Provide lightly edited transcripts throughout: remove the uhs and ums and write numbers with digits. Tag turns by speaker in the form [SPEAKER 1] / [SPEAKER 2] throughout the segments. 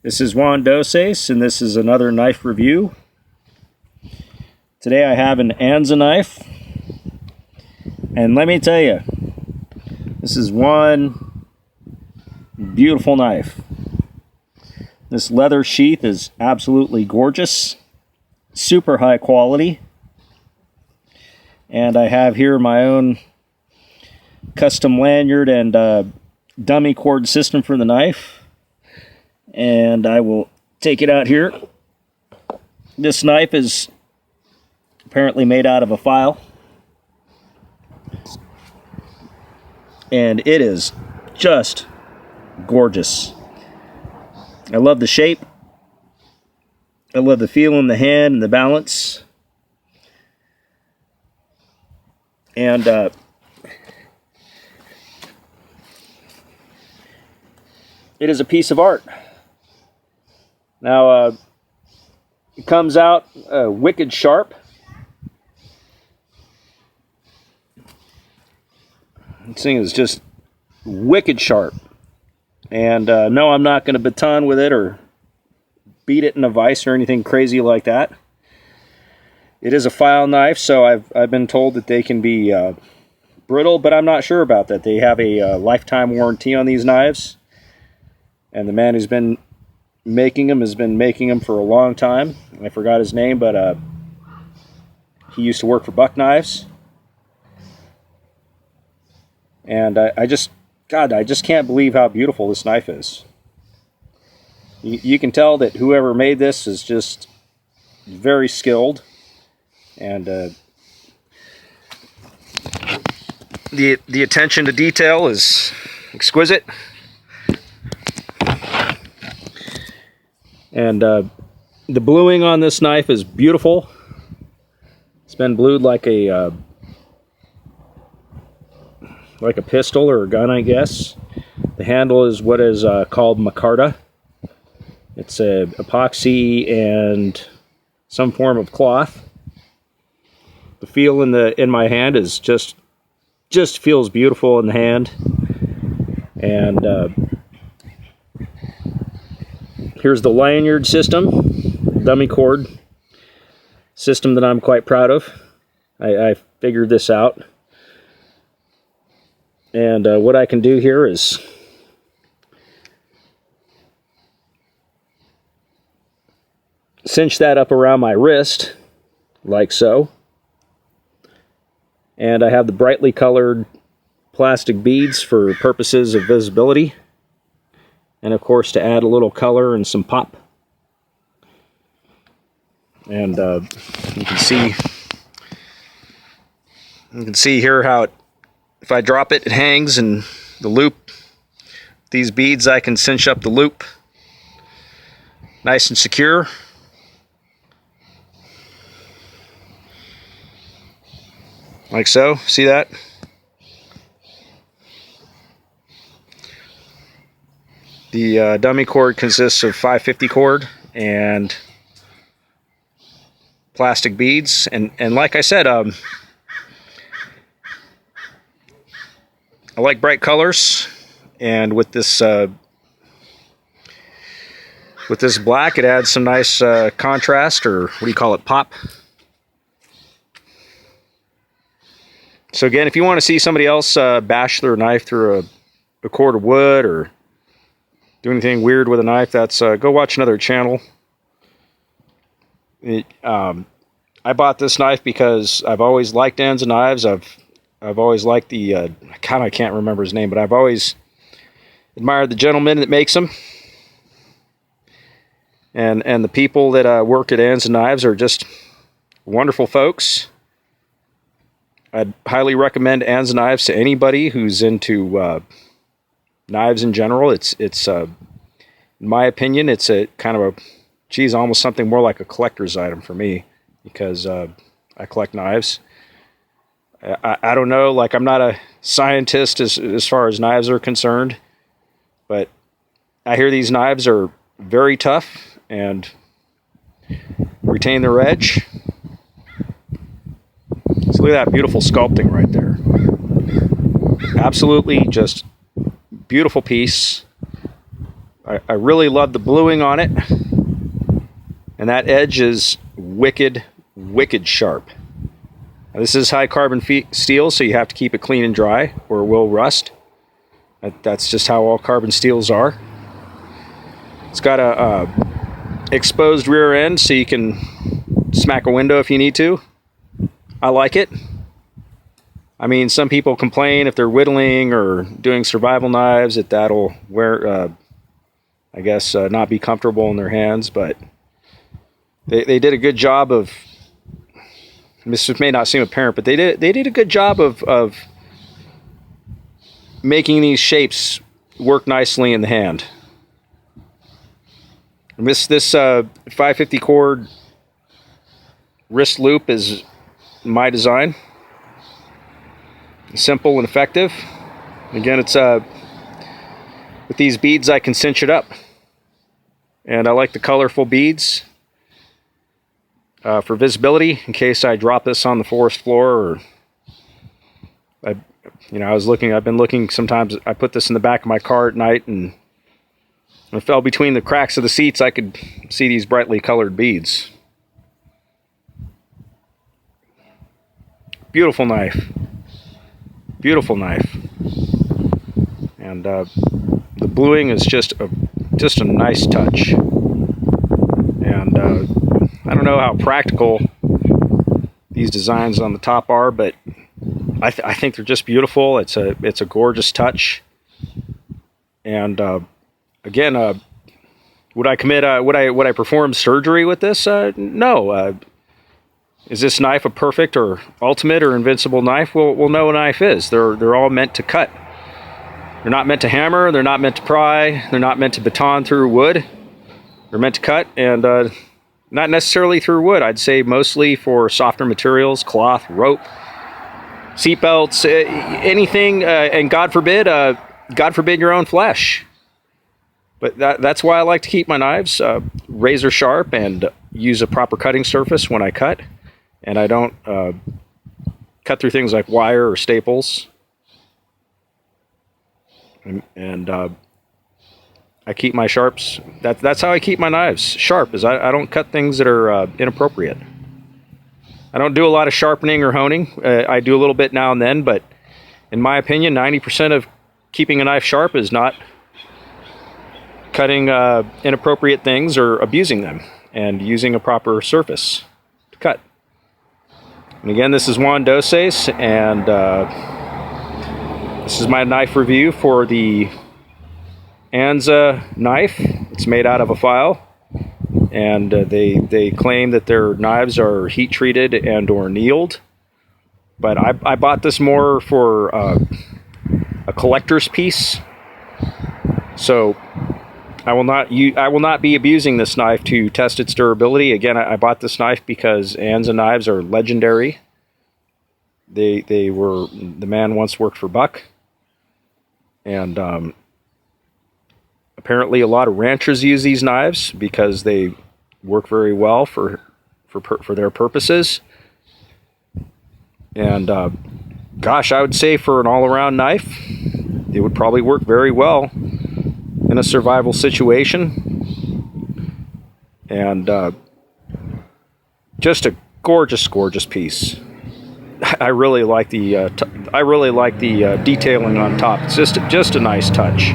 [SPEAKER 1] This is Juan Doses, and this is another knife review. Today I have an Anza knife, and let me tell you, this is one beautiful knife. This leather sheath is absolutely gorgeous, super high quality, and I have here my own custom lanyard and dummy cord system for the knife. And I will take it out here. This knife is apparently made out of a file, and it is just gorgeous. I love the shape. I love the feel in the hand and the balance. And it is a piece of art. Now, it comes out wicked sharp. This thing is just wicked sharp. And no, I'm not going to baton with it or beat it in a vise or anything crazy like that. It is a file knife, so I've been told that they can be brittle, but I'm not sure about that. They have a lifetime warranty on these knives. And the man who's been making them has been making them for a long time. I forgot his name, but he used to work for Buck Knives. And I just can't believe how beautiful this knife is. You can tell that whoever made this is just very skilled, and the attention to detail is exquisite. And the bluing on this knife is beautiful. It's been blued like a pistol or a gun, I guess. The handle is what is called micarta. It's a epoxy and some form of cloth. The feel in my hand is just feels beautiful in the hand. And here's the lanyard system, dummy cord system that I'm quite proud of. I figured this out. And what I can do here is cinch that up around my wrist, like so. And I have the brightly colored plastic beads for purposes of visibility. And of course to add a little color and some pop. And you can see here how if I drop it, it hangs, and the loop, these beads, I can cinch up the loop nice and secure. Like so. See that? The dummy cord consists of 550 cord and plastic beads, and like I said, I like bright colors, and with this black, it adds some nice contrast, or what do you call it, pop. So again, if you want to see somebody else bash their knife through a cord of wood or do anything weird with a knife, that's go watch another channel. I bought this knife because I've always liked Anza knives. I've always liked the I can't remember his name, but I've always admired the gentleman that makes them. And the people that work at Anza Knives are just wonderful folks. I'd highly recommend Anza Knives to anybody who's into knives in general. It's in my opinion, it's a kind of almost something more like a collector's item for me, because I collect knives. I don't know, like, I'm not a scientist as far as knives are concerned, but I hear these knives are very tough and retain their edge. So look at that beautiful sculpting right there. Absolutely just beautiful piece. I really love the bluing on it. And that edge is wicked, wicked sharp. Now, this is high carbon steel, so you have to keep it clean and dry or it will rust. That's just how all carbon steels are. It's got a exposed rear end, so you can smack a window if you need to. I like it. I mean, some people complain if they're whittling or doing survival knives that'll wear, I guess, not be comfortable in their hands, but they did a good job of, this may not seem apparent, but they did a good job of making these shapes work nicely in the hand. And this 550 cord wrist loop is my design. Simple and effective. Again, it's with these beads I can cinch it up, and I like the colorful beads for visibility in case I drop this on the forest floor, or I've been looking. Sometimes I put this in the back of my car at night, and when it fell between the cracks of the seats, I could see these brightly colored beads. Beautiful knife. Beautiful knife. And the bluing is just a nice touch. And I don't know how practical these designs on the top are, but I think they're just beautiful. It's a gorgeous touch. And again, would I perform surgery with this? No. Is this knife a perfect or ultimate or invincible knife? Well, no knife is. They're all meant to cut. They're not meant to hammer. They're not meant to pry. They're not meant to baton through wood. They're meant to cut, and not necessarily through wood. I'd say mostly for softer materials, cloth, rope, seat belts, anything, and God forbid your own flesh. But that's why I like to keep my knives razor sharp and use a proper cutting surface when I cut. And I don't cut through things like wire or staples. And I keep my sharps. That's how I keep my knives sharp. Is I don't cut things that are inappropriate. I don't do a lot of sharpening or honing. I do a little bit now and then, but in my opinion, 90% of keeping a knife sharp is not cutting inappropriate things or abusing them, and using a proper surface to cut. And again, this is Juan Doses, and this is my knife review for the Anza Knife. It's made out of a file, and they claim that their knives are heat treated and or annealed. But I bought this more for a collector's piece, so I will not be abusing this knife to test its durability. Again, I bought this knife because Anza knives are legendary. The man once worked for Buck, and apparently a lot of ranchers use these knives because they work very well for their purposes. And gosh, I would say for an all-around knife, it would probably work very well in a survival situation. And just a gorgeous, gorgeous piece. I really like the detailing on top. It's just a nice touch.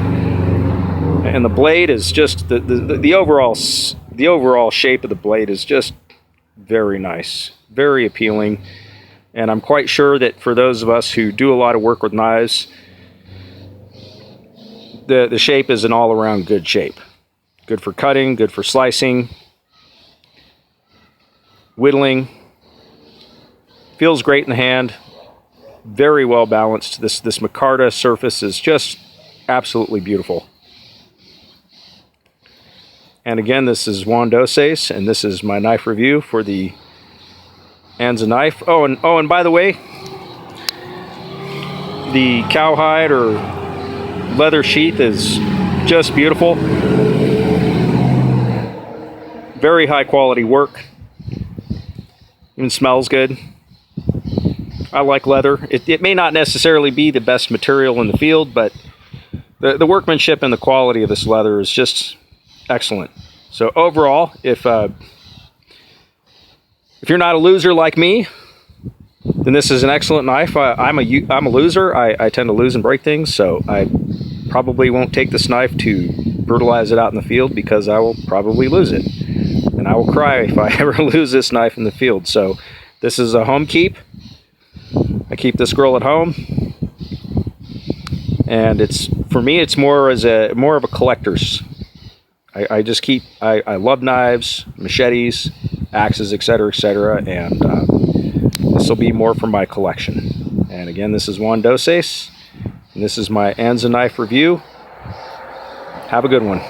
[SPEAKER 1] And the blade is just the overall shape of the blade is just very nice, very appealing. And I'm quite sure that for those of us who do a lot of work with knives, the shape is an all-around good shape. Good for cutting, good for slicing, whittling. Feels great in the hand. Very well balanced. This micarta surface is just absolutely beautiful. And again, this is Juan Doses, and this is my knife review for the Anza Knife. Oh, and by the way, the cowhide or leather sheath is just beautiful. Very high quality work. Even smells good. I like leather. It may not necessarily be the best material in the field, but the workmanship and the quality of this leather is just excellent. So overall, if you're not a loser like me, then this is an excellent knife. I'm a loser. I tend to lose and break things, so I probably won't take this knife to brutalize it out in the field, because I will probably lose it. And I will cry if I ever lose this knife in the field. So this is a home keep. I keep this girl at home. And for me, it's more of a collector's. I just keep, I love knives, machetes, axes, etc., and this will be more for my collection. And again, this is Juan Doses, and this is my Anza Knife review. Have a good one.